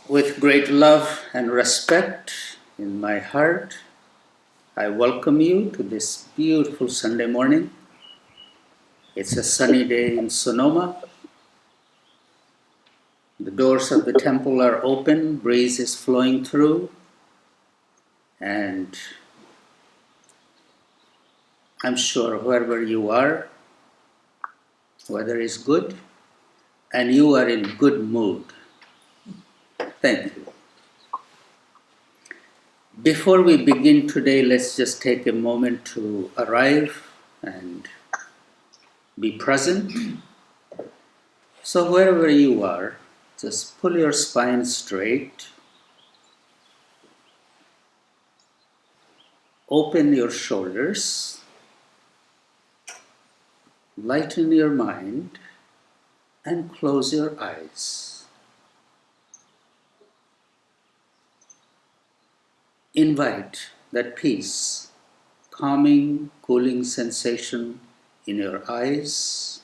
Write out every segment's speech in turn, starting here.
With great love and respect in my heart, I welcome you to this beautiful Sunday morning. It's a sunny day in Sonoma. The doors of the temple are open, breeze is flowing through, and I'm sure wherever you are, weather is good, and you are in good mood. Thank you. Before we begin today, let's just take a moment to arrive and be present. So wherever you are, just pull your spine straight, open your shoulders, lighten your mind, and close your eyes. Invite that peace, calming, cooling sensation in your eyes,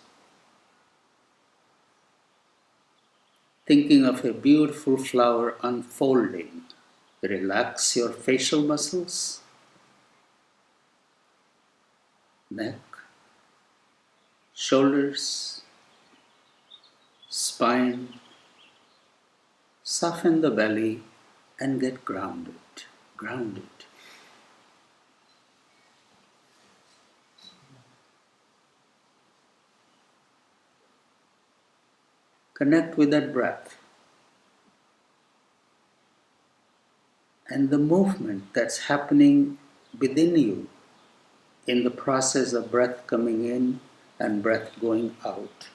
thinking of a beautiful flower unfolding. Relax your facial muscles, neck, shoulders, spine. Soften the belly and get grounded. Grounded. Connect with that breath and the movement that's happening within you in the process of breath coming in and breath going out.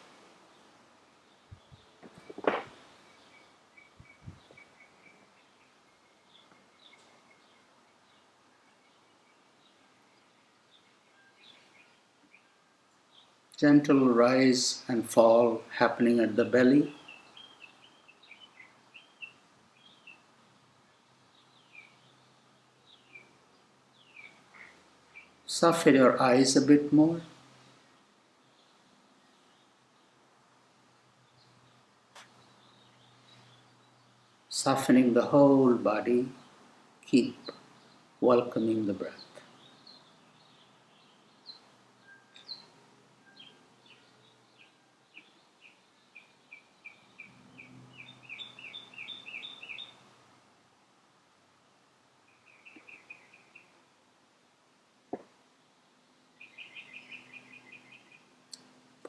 Gentle rise and fall happening at the belly. Soften your eyes a bit more. Softening the whole body. Keep welcoming the breath.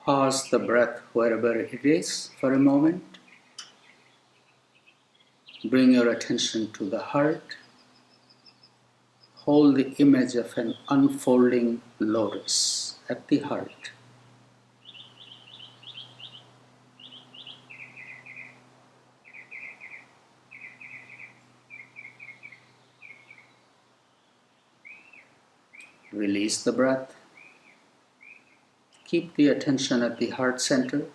Pause the breath wherever it is for a moment. Bring your attention to the heart. Hold the image of an unfolding lotus at the heart. Release the breath. Keep the attention at the heart center.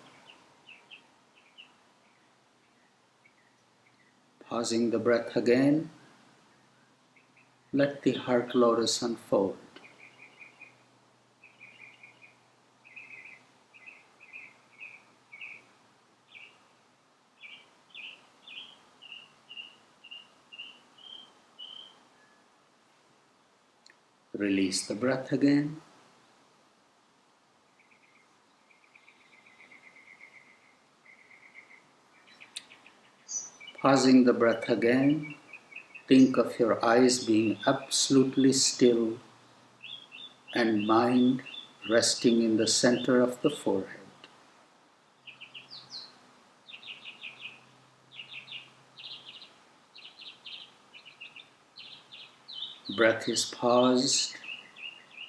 Pausing the breath again. Let the heart lotus unfold. Release the breath again. Pausing the breath again. Think of your eyes being absolutely still and mind resting in the center of the forehead. Breath is paused,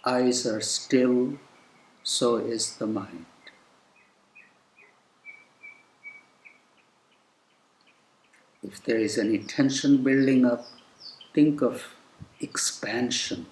eyes are still, so is the mind. If there is any tension building up, think of expansion.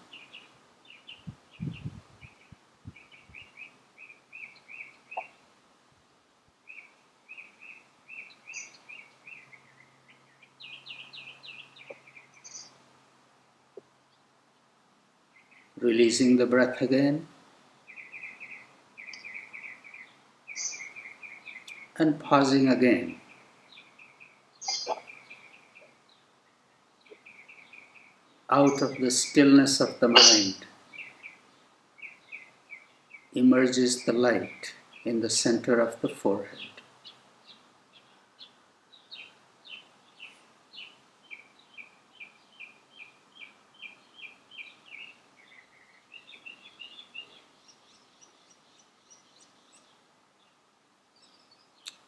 Releasing the breath again. And pausing again. out of the stillness of the mind emerges the light in the center of the forehead.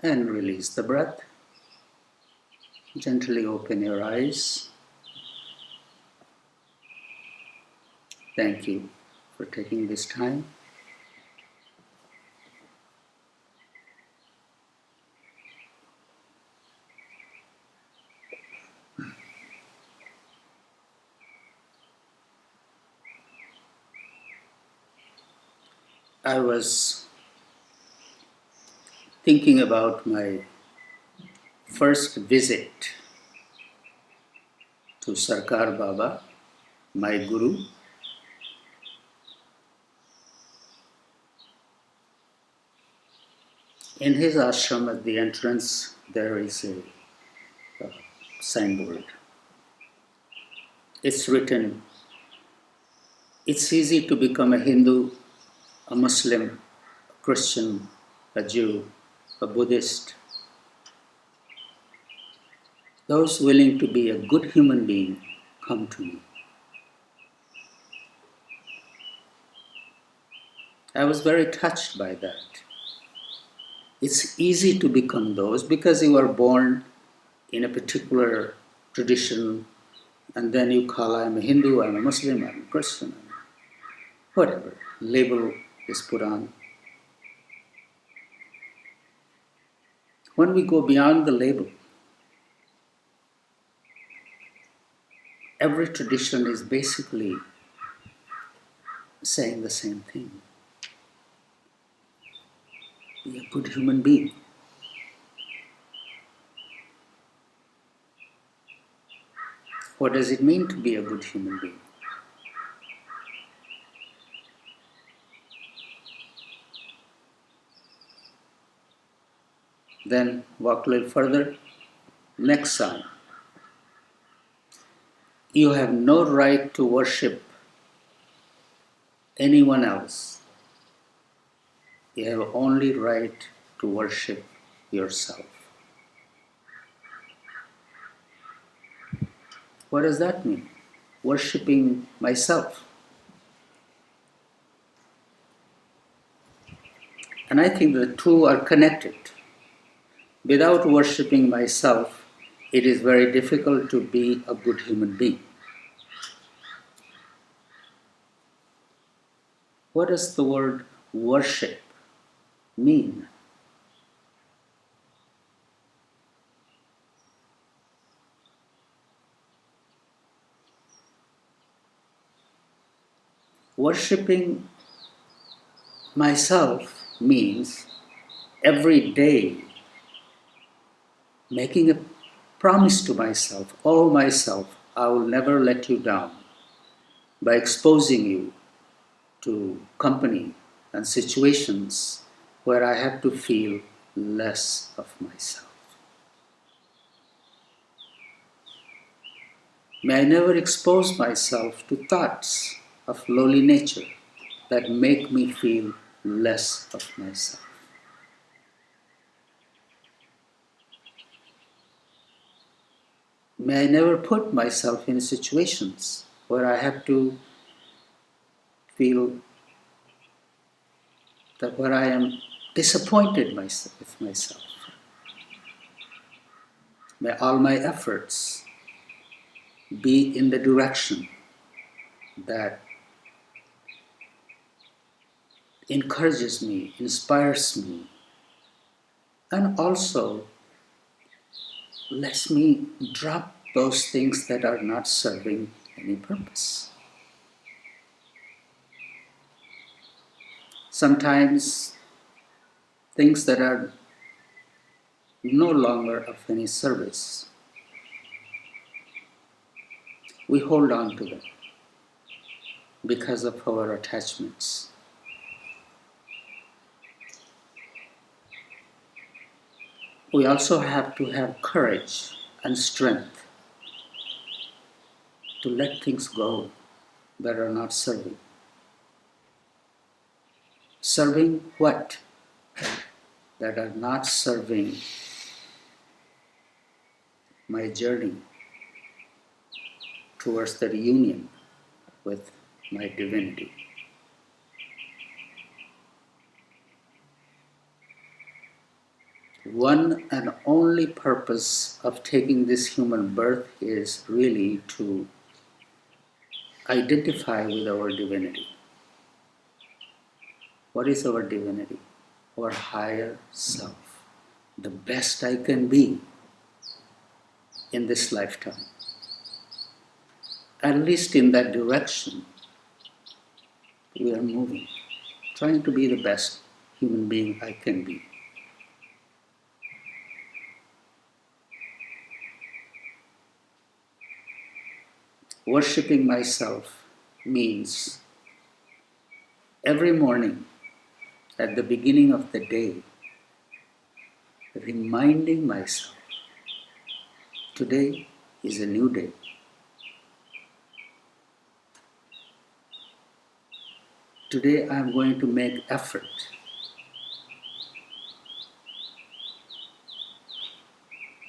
And release the breath. Gently open your eyes. Thank you for taking this time. I was thinking about my first visit to Sarkar Baba, my guru. In his ashram at the entrance, there is a signboard. It's written, "It's easy to become a Hindu, a Muslim, a Christian, a Jew, a Buddhist. Those willing to be a good human being, come to me." I was very touched by that. It's easy to become those because you are born in a particular tradition, and then you call, I'm a Hindu, I'm a Muslim, I'm a Christian, whatever label is put on. When we go beyond the label, every tradition is basically saying the same thing. Be a good human being. What does it mean to be a good human being? Then walk a little further. Next psalm. You have no right to worship anyone else. You have only right to worship yourself. What does that mean? Worshipping myself. And I think the two are connected. Without worshipping myself, it is very difficult to be a good human being. What does the word worship mean? Worshipping myself means every day making a promise to myself, oh myself, I will never let you down by exposing you to company and situations where I have to feel less of myself. May I never expose myself to thoughts of lowly nature that make me feel less of myself. May I never put myself in situations where I have to feel that where I am disappointed with myself. May all my efforts be in the direction that encourages me, inspires me, and also lets me drop those things that are not serving any purpose. Sometimes things that are no longer of any service, we hold on to them because of our attachments. We also have to have courage and strength to let things go that are not serving. Serving what? That are not serving my journey towards the reunion with my divinity. One and only purpose of taking this human birth is really to identify with our divinity. What is our divinity? Our higher self. The best I can be in this lifetime. At least in that direction, we are moving, trying to be the best human being I can be. Worshipping myself means every morning at the beginning of the day, reminding myself, today is a new day. Today I am going to make effort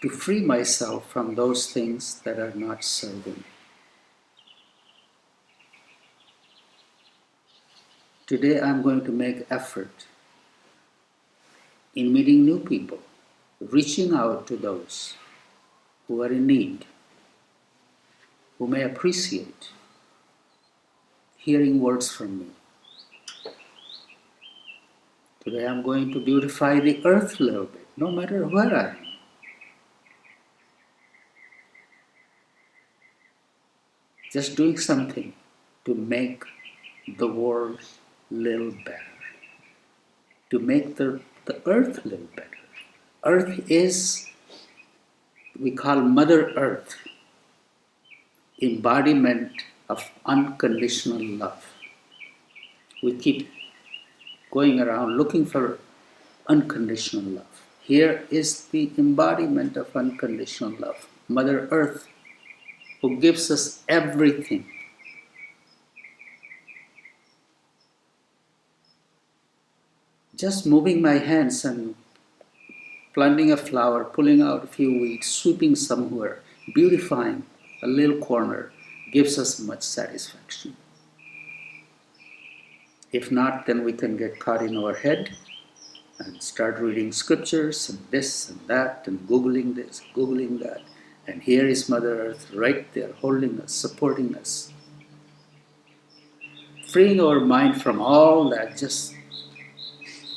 to free myself from those things that are not serving. Today I'm going to make effort in meeting new people, reaching out to those who are in need, who may appreciate hearing words from me. Today I'm going to beautify the earth a little bit, no matter where I am. Just doing something to make the world a little better, to make the earth a little better. Earth is, we call Mother Earth, embodiment of unconditional love. We keep going around looking for unconditional love. Here is the embodiment of unconditional love, Mother Earth, who gives us everything. Just moving my hands and planting a flower, pulling out a few weeds, sweeping somewhere, beautifying a little corner gives us much satisfaction. If not, then we can get caught in our head and start reading scriptures and this and that and Googling this, Googling that. And here is Mother Earth right there holding us, supporting us. Freeing our mind from all that, just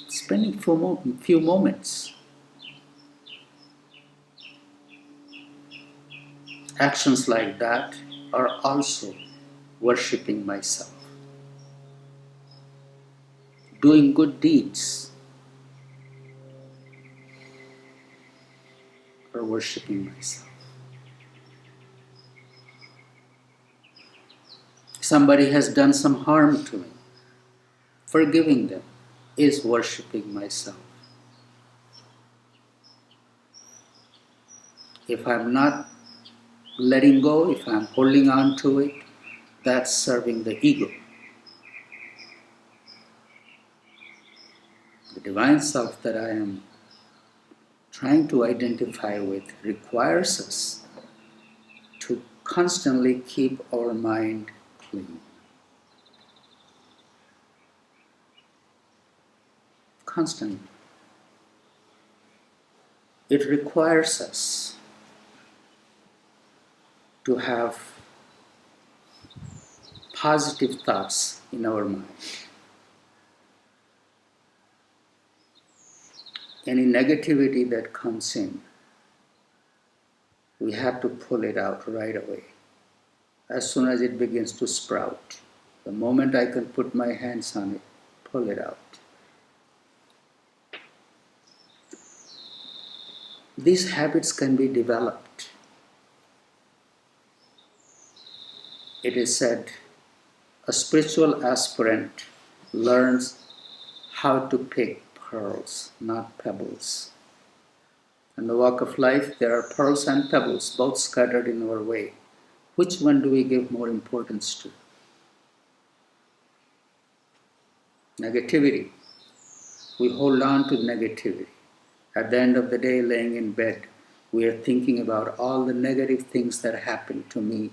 spending a few moments. Actions like that are also worshipping myself. Doing good deeds are worshipping myself. Somebody has done some harm to me. Forgiving them is worshipping myself. If I'm not letting go, if I'm holding on to it, that's serving the ego. The divine self that I am trying to identify with requires us to constantly keep our mind clean. Constantly. It requires us to have positive thoughts in our mind. Any negativity that comes in, we have to pull it out right away. As soon as it begins to sprout, the moment I can put my hands on it, pull it out. These habits can be developed. It is said, a spiritual aspirant learns how to pick pearls, not pebbles. In the walk of life, there are pearls and pebbles, both scattered in our way. Which one do we give more importance to? Negativity. We hold on to negativity. At the end of the day, laying in bed, we are thinking about all the negative things that happened to me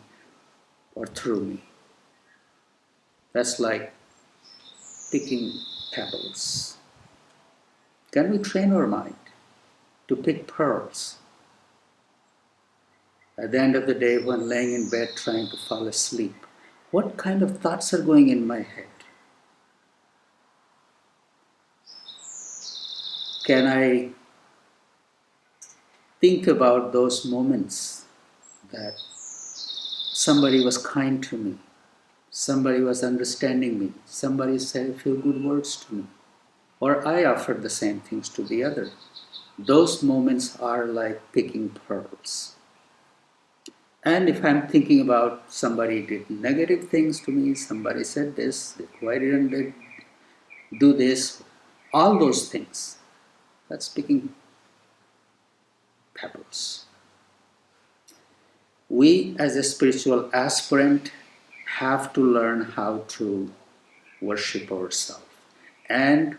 or through me. That's like picking pebbles. Can we train our mind to pick pearls? At the end of the day, when laying in bed trying to fall asleep, what kind of thoughts are going in my head? Can I think about those moments that somebody was kind to me, somebody was understanding me, somebody said a few good words to me, or I offered the same things to the other? Those moments are like picking pearls. And if I'm thinking about somebody did negative things to me, somebody said this, why didn't they do this? All those things, that's picking pebbles. We as a spiritual aspirant have to learn how to worship ourselves. And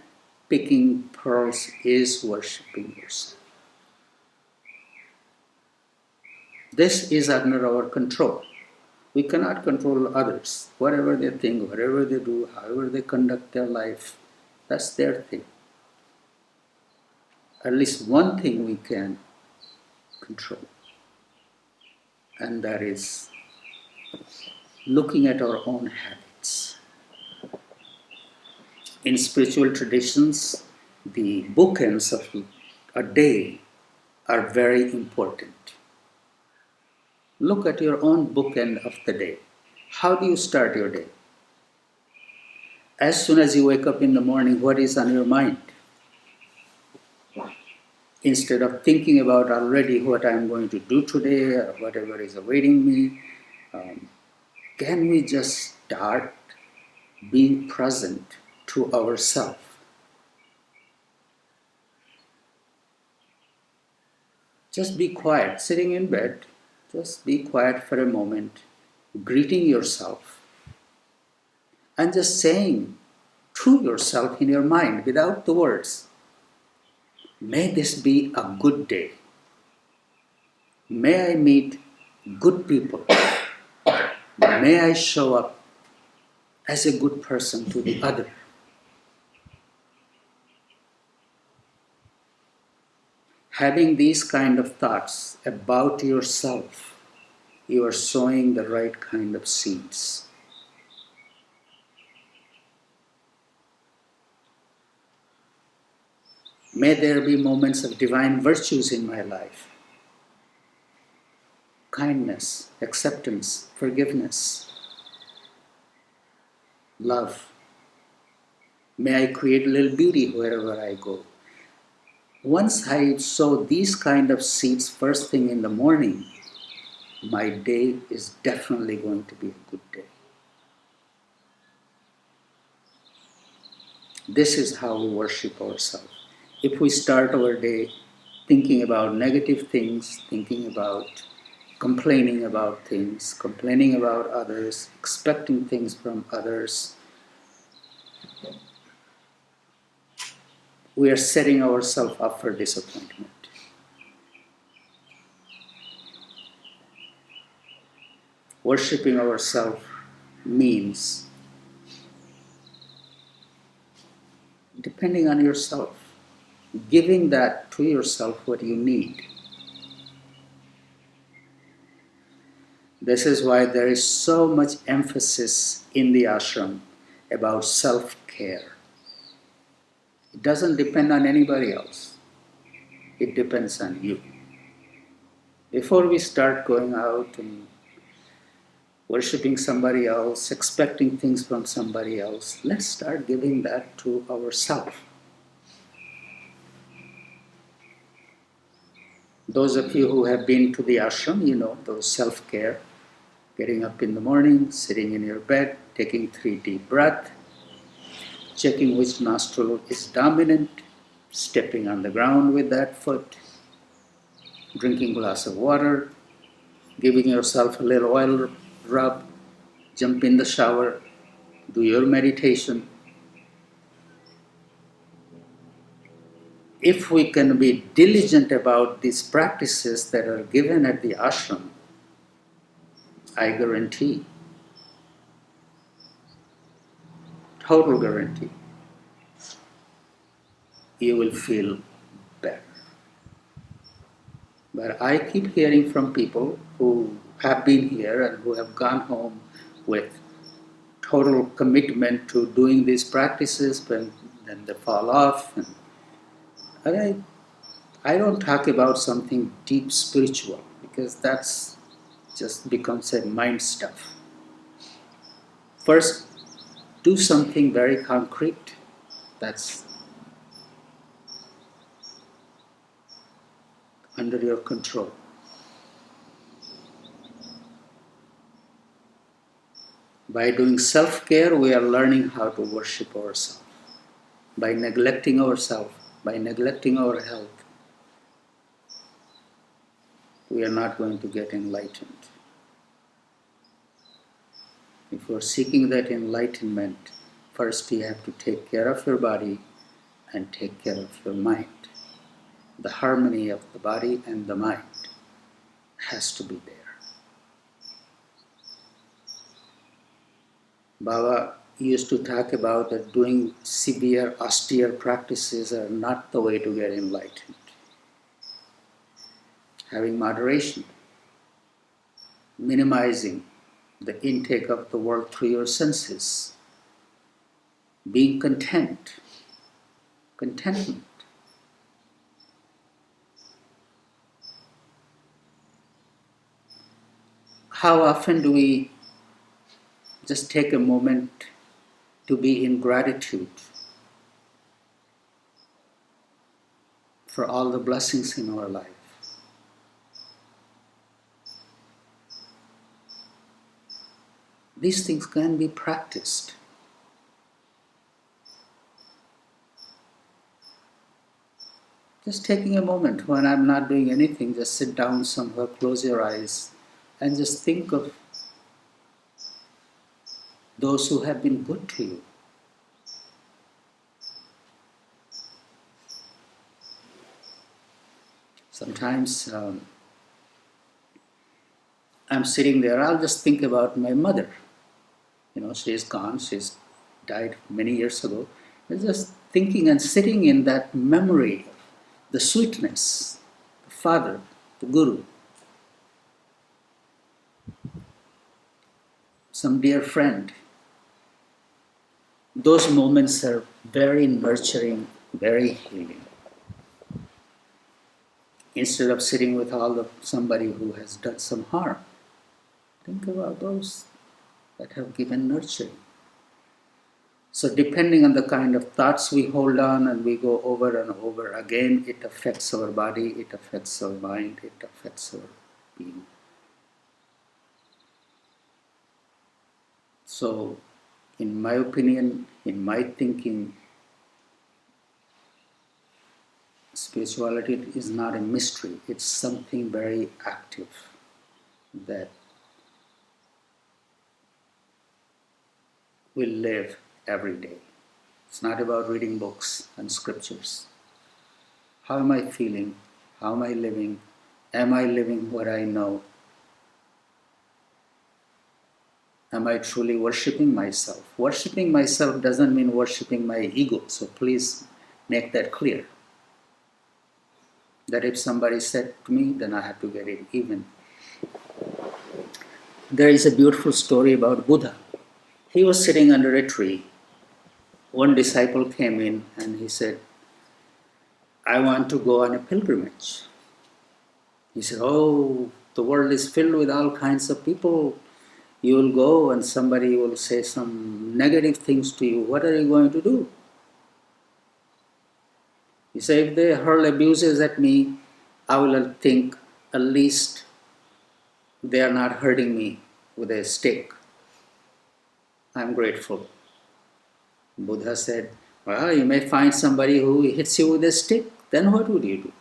picking pearls is worshiping yourself. This is under our control. We cannot control others. Whatever they think, whatever they do, however they conduct their life, that's their thing. At least one thing we can control, and that is looking at our own habits. In spiritual traditions, the bookends of a day are very important. Look at your own bookend of the day. How do you start your day? As soon as you wake up in the morning, what is on your mind? Instead of thinking about already what I'm going to do today or whatever is awaiting me, can we just start being present to ourselves? Just be quiet, sitting in bed, just be quiet for a moment, greeting yourself, and just saying to yourself in your mind without the words, may this be a good day. May I meet good people. May I show up as a good person to the other. Having these kind of thoughts about yourself, you are sowing the right kind of seeds. May there be moments of divine virtues in my life. Kindness, acceptance, forgiveness, love. May I create a little beauty wherever I go. Once I sow these kind of seeds first thing in the morning, my day is definitely going to be a good day. This is how we worship ourselves. If we start our day thinking about negative things, thinking about complaining about things, complaining about others, expecting things from others, we are setting ourselves up for disappointment. Worshipping ourselves means depending on yourself, giving that to yourself what you need. This is why there is so much emphasis in the ashram about self-care. It doesn't depend on anybody else. It depends on you. Before we start going out and worshipping somebody else, expecting things from somebody else, let's start giving that to ourselves. Those of you who have been to the ashram, you know those self-care. Getting up in the morning, sitting in your bed, taking 3 deep breaths, checking which nostril is dominant, stepping on the ground with that foot, drinking a glass of water, giving yourself a little oil rub, jump in the shower, do your meditation. If we can be diligent about these practices that are given at the ashram, I guarantee, total guarantee, you will feel better. But I keep hearing from people who have been here and who have gone home with total commitment to doing these practices, but then they fall off. And I don't talk about something deep spiritual, because that's just becomes a mind stuff. First, do something very concrete that's under your control. By doing self-care, we are learning how to worship ourselves. By neglecting ourselves, by neglecting our health, we are not going to get enlightened. If you're seeking that enlightenment, first you have to take care of your body and take care of your mind. The harmony of the body and the mind has to be there. Baba used to talk about that doing severe, austere practices are not the way to get enlightened. Having moderation, minimizing the intake of the world through your senses, being content, contentment. How often do we just take a moment to be in gratitude for all the blessings in our life? These things can be practiced. Just taking a moment when I'm not doing anything, just sit down somewhere, close your eyes, and just think of those who have been good to you. Sometimes I'm sitting there, I'll just think about my mother. She's gone, she's died many years ago. I'm just thinking and sitting in that memory, the sweetness, the father, the guru, some dear friend. Those moments are very nurturing, very healing. Instead of sitting with somebody who has done some harm, think about those that have given nurturing. So depending on the kind of thoughts we hold on and we go over and over again, it affects our body, it affects our mind, it affects our being. So, in my opinion, in my thinking, spirituality is not a mystery. It's something very active that we live every day. It's not about reading books and scriptures. How am I feeling? How am I living? Am I living what I know? Am I truly worshipping myself? Worshipping myself doesn't mean worshipping my ego, so please make that clear. That if somebody said to me, then I have to get it even. There is a beautiful story about Buddha. He was sitting under a tree. One disciple came in and he said, I want to go on a pilgrimage. He said, oh, the world is filled with all kinds of people. You will go and somebody will say some negative things to you. What are you going to do? He said, if they hurl abuses at me, I will think at least they are not hurting me with a stick. I'm grateful. Buddha said, well, you may find somebody who hits you with a stick. Then what would you do?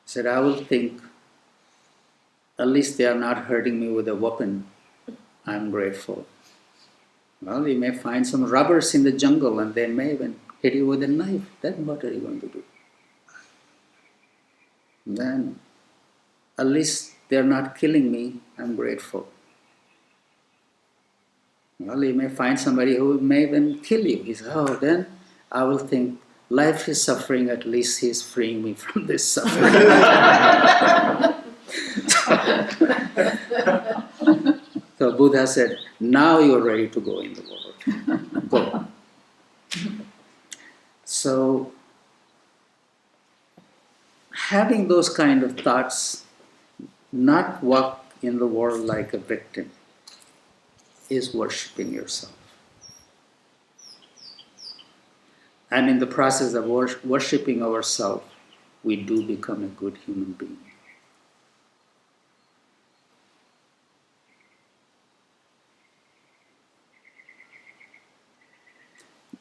He said, I will think At least they are not hurting me with a weapon. I'm grateful. Well, you may find some robbers in the jungle and they may even hit you with a knife. Then what are you going to do? Then at least they're not killing me. I'm grateful. Well, you may find somebody who may even kill you. He says, oh, then I will think, life is suffering, at least he's freeing me from this suffering. So Buddha said, now you're ready to go in the world. Go. So having those kind of thoughts, not walk in the world like a victim, is worshiping yourself. And in the process of worshiping ourselves, we do become a good human being.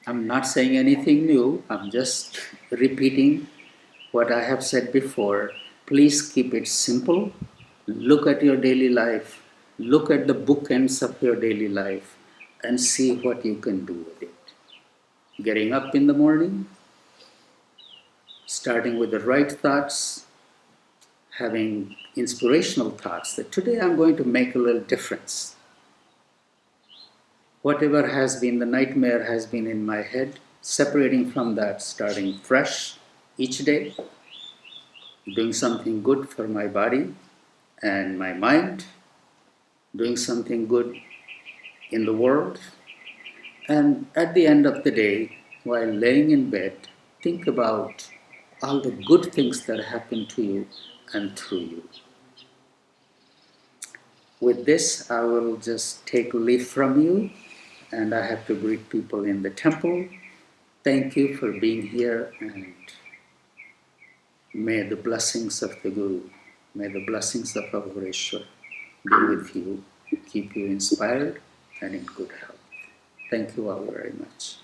I'm not saying anything new, I'm just repeating what I have said before. Please keep it simple. Look at your daily life. Look at the bookends of your daily life and see what you can do with it. Getting up in the morning, starting with the right thoughts, having inspirational thoughts that today I'm going to make a little difference. Whatever has been the nightmare has been in my head, separating from that, starting fresh each day, doing something good for my body and my mind, doing something good in the world. And at the end of the day, while laying in bed, think about all the good things that happen to you and through you. With this, I will just take leave from you, and I have to greet people in the temple. Thank you for being here, and may the blessings of the Guru, may the blessings of Aghoreshwar be with you, keep you inspired and in good health. Thank you all very much.